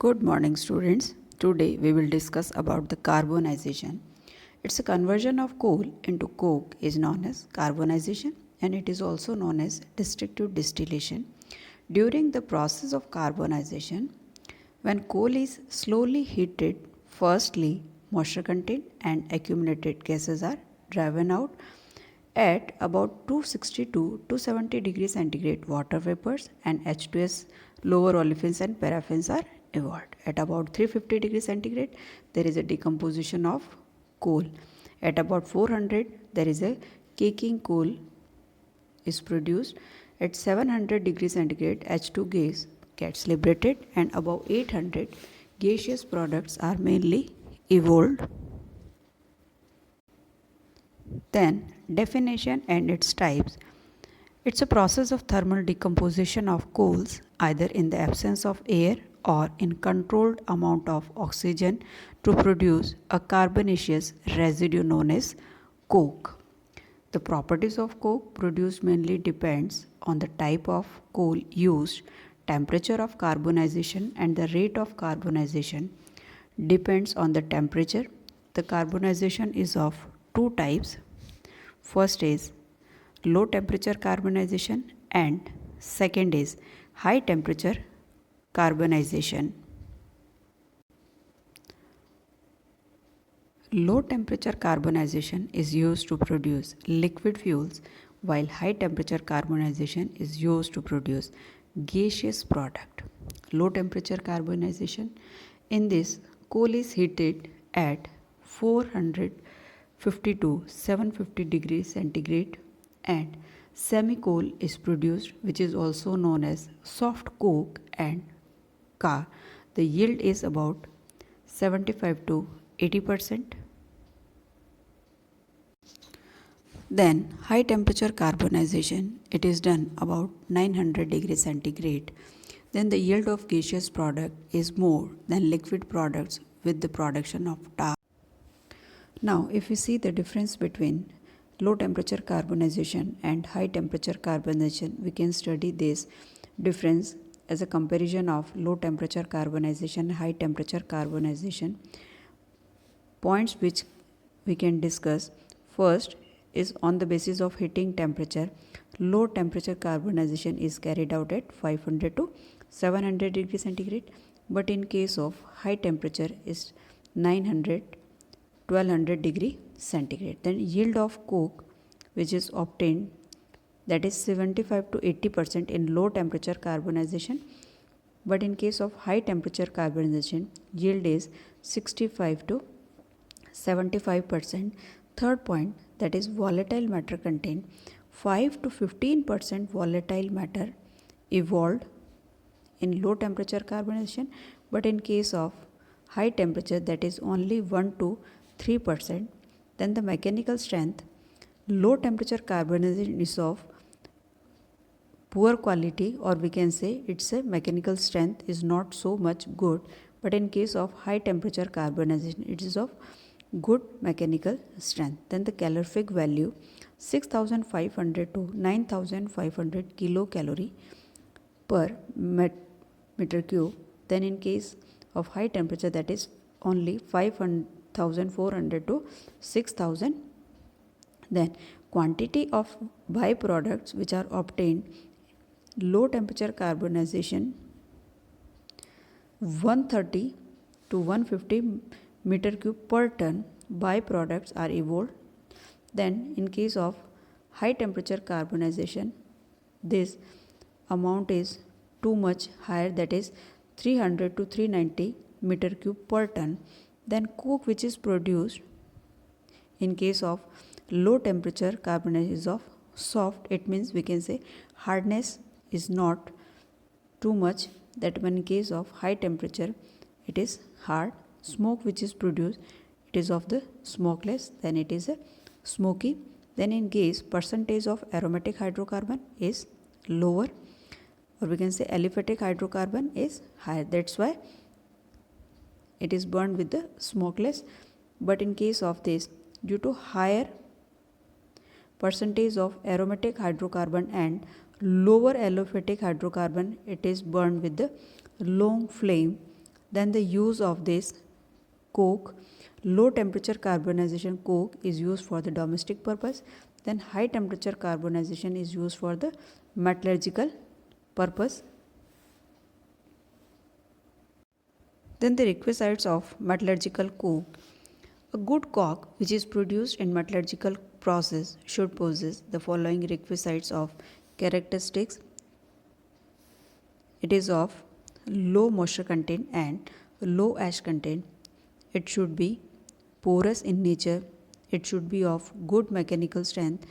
Good morning, students. Today we will discuss about the carbonization. It's a conversion of coal into coke is known as carbonization, and it is also known as destructive distillation. During the process of carbonization, when coal is slowly heated, firstly moisture content and accumulated gases are driven out at about 260 to 270 degrees centigrade. Water vapors and H2S, lower olefins and paraffins are evolved. At about 350 degrees centigrade, there is a decomposition of coal. At about 400, there is a caking coal is produced. At 700 degrees centigrade, H2 gas gets liberated, and above 800, gaseous products are mainly evolved. Then, definition and its types. It's a process of thermal decomposition of coals either in the absence of air or in controlled amount of oxygen to produce a carbonaceous residue known as coke. The properties of coke produced mainly depends on the type of coal used, temperature of carbonization and the rate of carbonization depends on the temperature. The carbonization is of two types. First is low temperature carbonization and second is high temperature carbonization. Low temperature carbonization is used to produce liquid fuels while high temperature carbonization is used to produce gaseous product. Low temperature carbonization, in this coal is heated at 450 to 750 degrees centigrade and semi coal is produced, which is also known as soft coke and car. The yield is about 75 to 80%. Then high temperature carbonization, it is done about 900 degrees centigrade. Then the yield of gaseous product is more than liquid products with the production of tar. Now if we see the difference between low temperature carbonization and high temperature carbonization, we can study this difference as a comparison of low temperature carbonization and high temperature carbonization. Points which we can discuss. First is on the basis of heating temperature. Low temperature carbonization is carried out at 500 to 700 degrees centigrade, but in case of high temperature is 900 1200 degree centigrade. Then yield of coke which is obtained, that is 75 to 80% in low temperature carbonization, but in case of high temperature carbonization yield is 65 to 75%. Third point, that is volatile matter content, 5 to 15% volatile matter evolved in low temperature carbonization, but in case of high temperature that is only 1 to 3%. Then the mechanical strength, low temperature carbonization is of poor quality, or we can say its a mechanical strength is not so much good, but in case of high temperature carbonization it is of good mechanical strength. Then the calorific value 6500 to 9500 kilocalorie per meter cube. Then in case of high temperature that is only 5400 to 6000. Then quantity of byproducts which are obtained low temperature carbonization 130 to 150 meter cube per ton byproducts are evolved. Then in case of high temperature carbonization this amount is too much higher, that is 300 to 390 meter cube per ton. Then coke which is produced in case of low temperature carbonization is of soft, it means we can say hardness is not too much, that when in case of high temperature it is hard. Smoke which is produced, it is of the smokeless, then it is a smoky. Then in gas, percentage of aromatic hydrocarbon is lower, or we can say aliphatic hydrocarbon is higher, that's why it is burned with the smokeless. But in case of this, due to higher percentage of aromatic hydrocarbon and lower aliphatic hydrocarbon, it is burned with the long flame, Then the use of this coke, low temperature carbonization coke is used for the domestic purpose. Then high temperature carbonization is used for the metallurgical purpose. Then the requisites of metallurgical coke. A good coke which is produced in metallurgical process should possess the following requisites of characteristics. It is of low moisture content and low ash content. It should be porous in nature. It should be of good mechanical strength.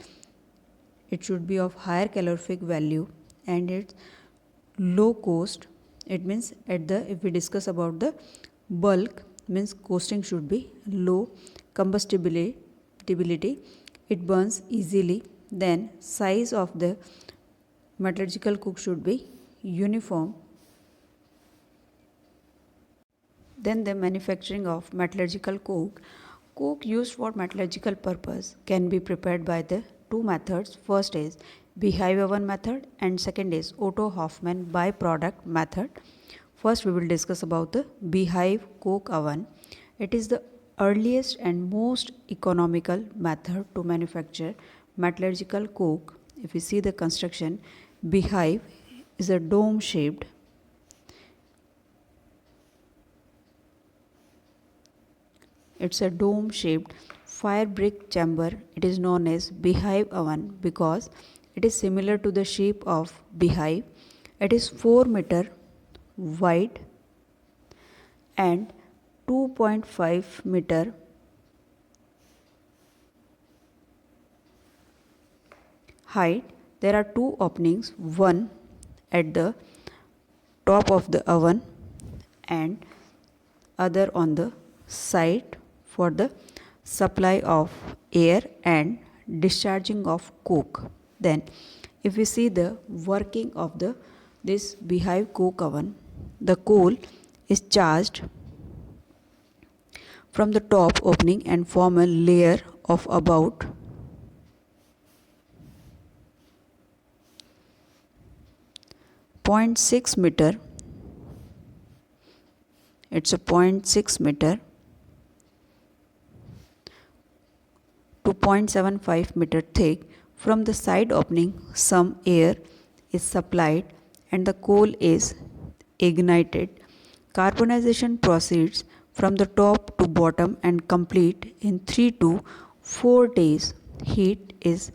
It should be of higher calorific value, and it's low cost. It means if we discuss about the bulk, means costing should be low. Combustibility, it burns easily. Then size of the metallurgical coke should be uniform. Then the manufacturing of metallurgical coke. Coke used for metallurgical purpose can be prepared by the two methods. First is beehive oven method and second is Otto Hoffmann byproduct method. First we will discuss about the beehive coke oven. It is the earliest and most economical method to manufacture metallurgical coke. If you see the construction, beehive is a dome shaped. It's a dome shaped fire brick chamber. It is known as beehive oven because it is similar to the shape of beehive. It is 4 meter wide and 2.5 meter height. There are two openings, one at the top of the oven and other on the side for the supply of air and discharging of coke. Then if we see the working of this beehive coke oven, the coal is charged from the top opening and form a layer of about 0.6 meter. It's a 0.6 meter to 0.75 meter thick. From the side opening, some air is supplied and the coal is ignited. Carbonization proceeds from the top to bottom and complete in 3 to 4 days. Heat is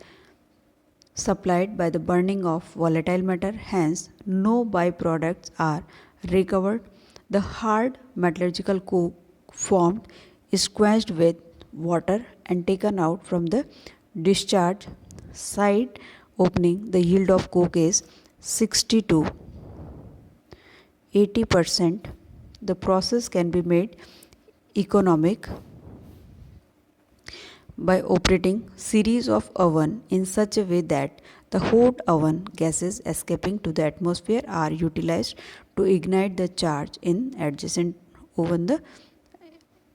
supplied by the burning of volatile matter, hence no byproducts are recovered. The hard metallurgical coke formed is quenched with water and taken out from the discharge side opening. The yield of coke is 60 to 80%. The process can be made economic by operating series of oven in such a way that the hot oven gases escaping to the atmosphere are utilized to ignite the charge in adjacent oven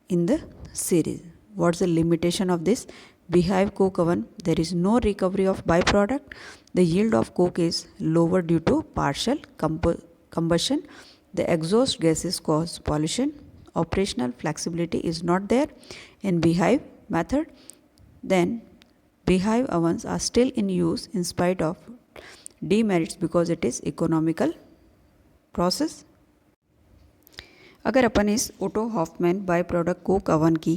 in the series. What's the limitation of this beehive coke oven? There is no recovery of byproduct. The yield of coke is lower due to partial combustion. The exhaust gases cause pollution. Operational flexibility is not there in beehive method. Then beehive ovens are still in use in spite of demerits because it is economical process. अगर अपन इस Otto Hoffmann by product coke oven की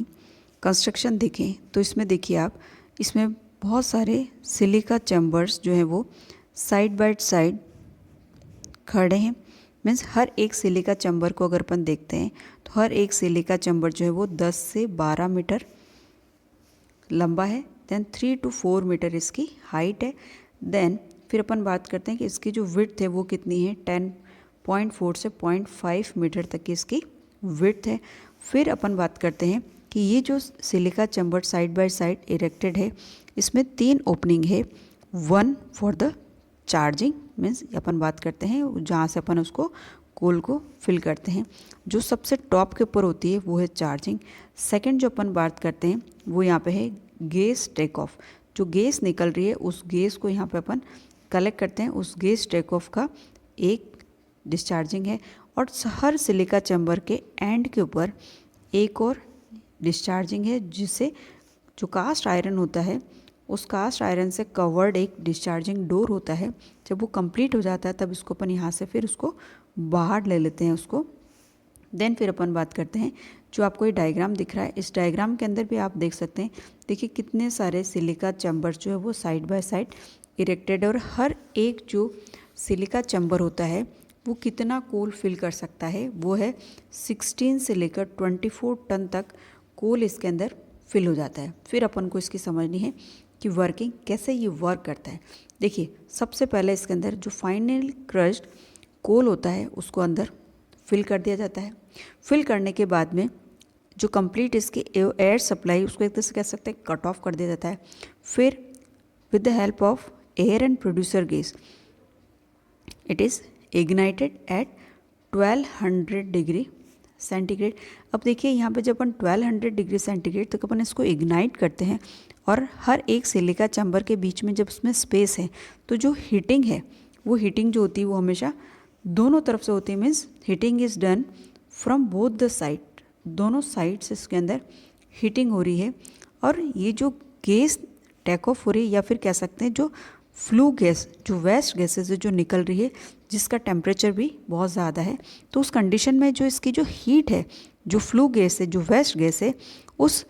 construction देखें तो इसमें देखिए आप, इसमें बहुत सारे सिलिका चैम्बर्स जो हैं वो साइड बाय साइड खड़े हैं. मीन्स हर एक सिलिका चैम्बर को अगर अपन देखते हैं तो हर एक सिलिका चैम्बर जो है वो 10 से 12 मीटर लंबा है. देन 3 to 4 मीटर इसकी हाइट है. देन फिर अपन बात करते हैं कि इसकी जो विड्थ है वो कितनी है, 10.4 से 0.5 मीटर तक की इसकी विड्थ है. फिर अपन बात करते हैं कि ये जो silica chamber side by side erected है, इसमें 3 ओपनिंग है. One for the charging, means अपन बात करते हैं जहाँ से अपन उसको कोल को फिल करते हैं. जो सबसे टॉप के ऊपर होती है वो है चार्जिंग. सेकंड जो अपन बात करते हैं वो यहाँ पे है गैस टेक ऑफ. जो गैस निकल रही है उस गैस को यहाँ पे अपन कलेक्ट करते हैं. उस गैस टेक ऑफ का एक डिस्चार्जिंग है और हर सिलिका चैम्बर के एंड के ऊपर एक और डिस्चार्जिंग है, जिससे जो कास्ट आयरन होता है उस कास्ट आयरन से कवर्ड एक डिस्चार्जिंग डोर होता है। जब वो कंप्लीट हो जाता है तब इसको अपन यहाँ से फिर उसको बाहर ले लेते हैं उसको। देन फिर अपन बात करते हैं, जो आपको ये डायग्राम दिख रहा है, इस डायग्राम के अंदर भी आप देख सकते हैं, देखिए कितने सारे सिलिका चैम्बर जो है वो साइड बाय साइड इरेक्टेड है, और हर एक जो सिलिका चैम्बर होता है वो कितना कोल फिल कर सकता है, वो है 16 से लेकर 24 टन तक कोल इसके अंदर फिल हो जाता है। फिर अपन को इसकी समझनी है कि वर्किंग कैसे ये वर्क करता है। देखिए सबसे पहले इसके अंदर जो फाइनल क्रश्ड कोल होता है उसको अंदर फिल कर दिया जाता है। फिल करने के बाद में जो कंप्लीट इसकी एयर सप्लाई उसको एक तरह से कह सकते हैं कट ऑफ कर दिया जाता है। फिर with the help of air and producer gas it is ignited at 1200 degree centigrade. अब देखिए यहाँ पे जब अपन 1200 डिग्री सेंटीग्रेड तक अपन इसको इग्नाइट करते हैं, और हर एक सिलिका चैम्बर के बीच में जब उसमें स्पेस है तो जो हीटिंग है वो हीटिंग जो होती है वो हमेशा दोनों तरफ से होती है। Means heating is done from both the side, दोनों साइड से इसके अंदर हीटिंग हो रही है। और ये जो गैस टेक ऑफ हो रही है, या फिर कह सकते हैं जो फ्लू गैस, जो वेस्ट गैसेज जो निकल रही है, जिसका टेम्परेचर भी बहुत ज़्यादा है, तो उस कंडीशन में जो इसकी जो हीट है, जो फ्लू गैस है, जो वेस्ट गैस है, उस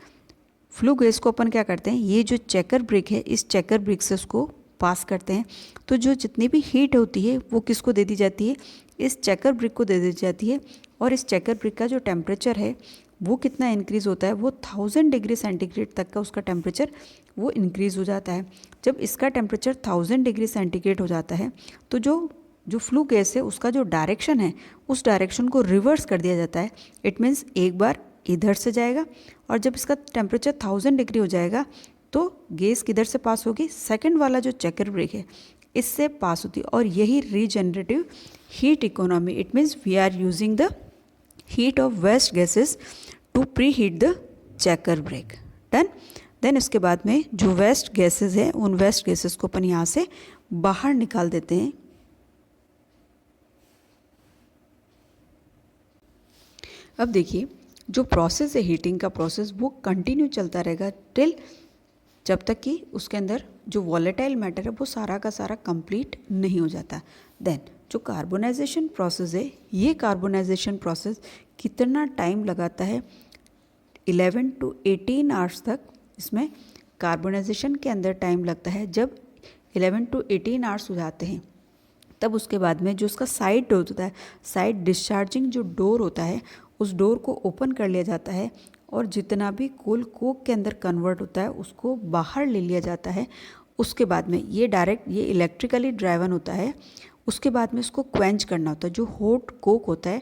फ्लू गैस को अपन क्या करते हैं, ये जो चेकर ब्रिक है इस चेकर ब्रिक से उसको पास करते हैं। तो जो जितनी भी हीट होती है वो किसको दे दी जाती है, इस चेकर ब्रिक को दे दी जाती है। और इस चेकर ब्रिक का जो टेम्परेचर है वो कितना इंक्रीज़ होता है, वो 1000 डिग्री सेंटीग्रेड तक का उसका टेम्परेचर वो इंक्रीज़ हो जाता है। जब इसका टेम्परेचर 1000 डिग्री सेंटीग्रेड हो जाता है तो जो फ्लू गैस है उसका जो डायरेक्शन है उस डायरेक्शन को रिवर्स कर दिया जाता है। इट मीन्स एक बार इधर से जाएगा, और जब इसका टेम्परेचर 1000 डिग्री हो जाएगा तो गैस किधर से पास होगी, सेकंड वाला जो चेकर ब्रेक है इससे पास होती है। और यही regenerative heat economy, it means we are using the heat of waste gases to preheat the checker brick. Done. Then इसके बाद में जो वेस्ट गैसेस हैं उन वेस्ट गैसेस को अपन यहाँ से बाहर निकाल देते हैं। अब देखिए जो प्रोसेस है हीटिंग का प्रोसेस वो कंटिन्यू चलता रहेगा टिल जब तक कि उसके अंदर जो वॉलेटाइल मैटर है वो सारा का सारा कंप्लीट नहीं हो जाता। देन जो कार्बोनाइजेशन प्रोसेस है, ये कार्बोनाइजेशन प्रोसेस कितना टाइम लगाता है, 11 to 18 आवर्स तक इसमें कार्बोनाइजेशन के अंदर टाइम लगता है। जब 11 to 18 आवर्स हो जाते हैं तब उसके बाद में जो उसका साइड डोर होता है, साइड डिस्चार्जिंग जो डोर होता है, उस डोर को ओपन कर लिया जाता है और जितना भी कोल कोक के अंदर कन्वर्ट होता है उसको बाहर ले लिया जाता है। उसके बाद में ये डायरेक्ट ये इलेक्ट्रिकली ड्राइवन होता है। उसके बाद में इसको क्वेंच करना होता है। जो हॉट कोक होता है,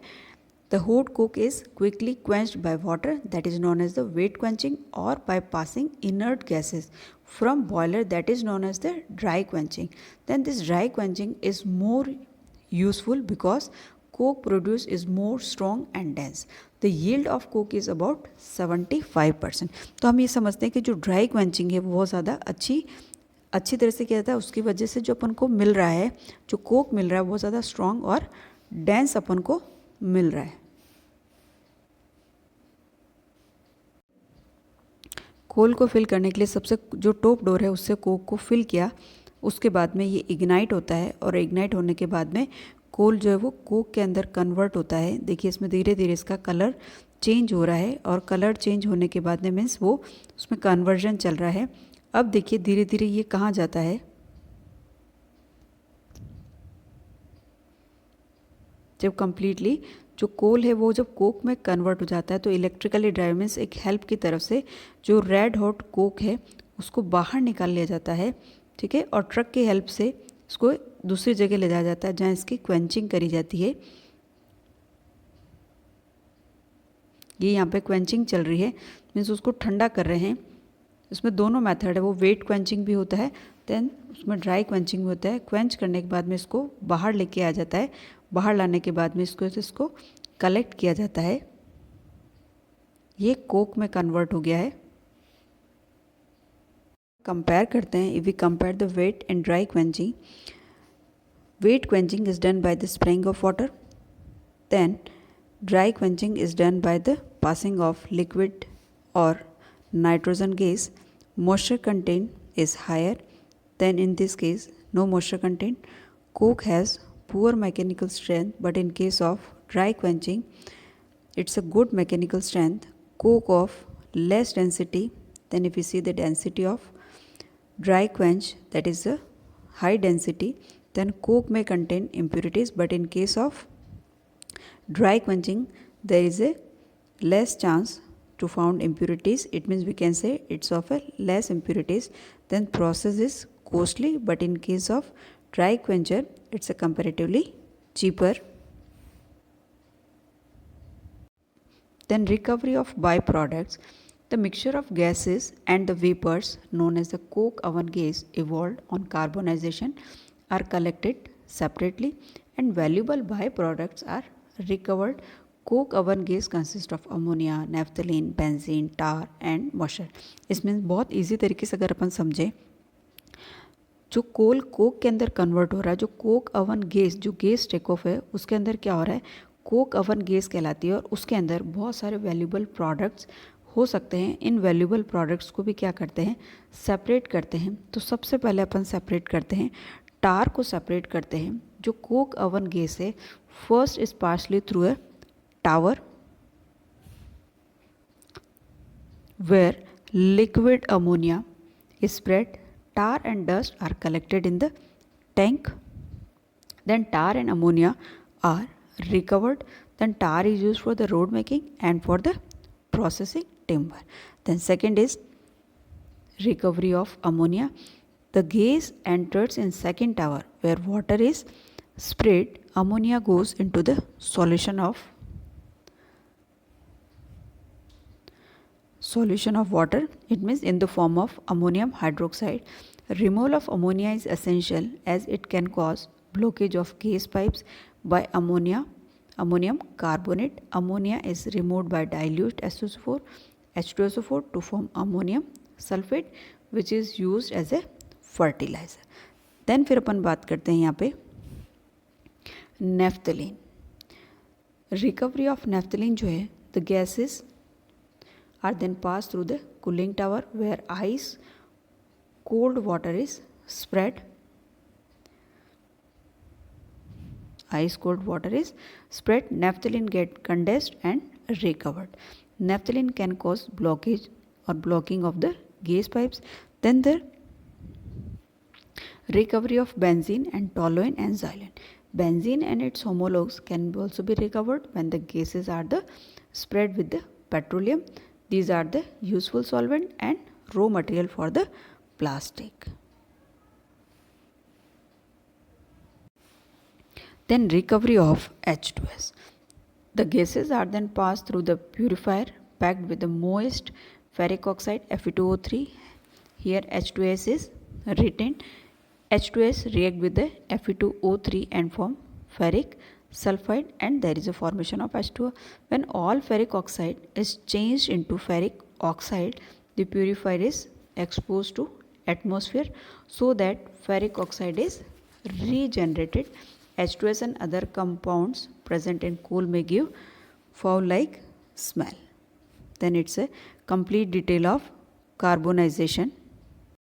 the hot coke is quickly quenched by water, that is known as the wet quenching, or by passing inert gases from boiler, that is known as the dry quenching. Then this dry quenching is more useful because coke produced is more strong and dense. The yield of coke is about 75%. तो हम ये समझते हैं कि जो dry quenching है वो बहुत ज़्यादा अच्छी तरह से किया जाता है। उसकी वजह से जो अपन को मिल रहा है, जो कोक मिल रहा है, बहुत ज़्यादा स्ट्रॉन्ग और डेंस अपन को मिल रहा है। कोल को फिल करने के लिए सबसे जो टॉप डोर है उससे कोक को फिल किया। उसके बाद में ये इग्नाइट होता है और इग्नाइट होने के बाद में कोल जो है वो कोक के अंदर कन्वर्ट होता है। देखिए इसमें धीरे धीरे इसका कलर चेंज हो रहा है और कलर चेंज होने के बाद में मीन्स वो उसमें कन्वर्जन चल रहा है। अब देखिए धीरे धीरे ये कहाँ जाता है, जब कम्प्लीटली जो कोल है वो जब कोक में कन्वर्ट हो जाता है तो इलेक्ट्रिकली ड्राइव मीन्स एक हेल्प की तरफ से जो रेड हॉट कोक है उसको बाहर निकाल लिया जाता है। ठीक है, और ट्रक की हेल्प से इसको दूसरी जगह ले जाया जाता है जहाँ इसकी क्वेंचिंग करी जाती है। ये यहाँ पे क्वेंचिंग चल रही है, मीन्स उसको ठंडा कर रहे हैं। इसमें दोनों मेथड है, वो वेट क्वेंचिंग भी होता है, देन उसमें ड्राई क्वेंचिंग भी होता है। क्वेंच करने के बाद में इसको बाहर लेके आ जाता है। बाहर लाने के बाद में इसको कलेक्ट किया जाता है। ये कोक में कन्वर्ट हो गया है। कंपेयर करते हैं, if we compare the wet and dry quenching, wet quenching is done by the spraying of water, Then dry quenching is done by the passing of liquid or nitrogen gas. Moisture content is higher, then in this case no moisture content. Coke has poor mechanical strength, but in case of dry quenching it's a good mechanical strength. Coke of less density, then if you see the density of dry quench, that is a high density, then coke may contain impurities, but in case of dry quenching there is a less chance to found impurities. It means we can say it's of a less impurities. Then process is costly, but in case of dry quencher it's a comparatively cheaper. Then recovery of byproducts. The mixture of gases and the vapors known as the coke oven gas evolved on carbonization are collected separately and valuable byproducts are recovered. Coke oven gas consists of ammonia, naphthalene, benzene, tar and moisture. इसमें बहुत easy तरीके से अगर अपन समझें, जो कोल Coke के अंदर convert हो रहा है, जो कोक अवन गैस जो गैस टेक ऑफ है उसके अंदर क्या हो रहा है, कोक अवन गैस कहलाती है और उसके अंदर बहुत सारे वैल्यूबल प्रोडक्ट्स हो सकते हैं. इन वैल्यूबल प्रोडक्ट्स को भी क्या करते हैं, सेपरेट करते हैं. तो सबसे पहले अपन सेपरेट करते हैं, टार को सेपरेट करते हैं. जो कोक अवन गैस है first is partially through a tower where liquid ammonia is sprayed. Tar and dust are collected in the tank. Then tar and ammonia are recovered. Then tar is used for the road making and for the processing timber. Then second is recovery of ammonia. The gas enters in second tower where water is sprayed. Ammonia goes into the solution of water. It means in the form of ammonium hydroxide. Removal of ammonia is essential as it can cause blockage of gas pipes by ammonium carbonate. Ammonia is removed by dilute H2SO4 to form ammonium sulfate which is used as a fertilizer. Then फिर अपन बात करते हैं यहाँ पे naphthalene. Recovery of naphthalene जो है, the gases are then passed through the cooling tower where ice cold water is spread. Naphthalene get condensed and recovered. Naphthalene can cause blockage or blocking of the gas pipes. Then the recovery of benzene and toluene and xylene. Benzene and its homologues can also be recovered when the gases are spread with the petroleum. These are the useful solvent and raw material for the plastic. Then recovery of H2S. The gases are then passed through the purifier packed with the moist ferric oxide Fe2O3. Here H2S is retained. H2S react with the Fe2O3 and form ferric sulfide and there is a formation of H2O. When all ferric oxide is changed into ferric oxide, the purifier is exposed to atmosphere so that ferric oxide is regenerated. H2S and other compounds present in coal may give foul-like smell. Then it's a complete detail of carbonization.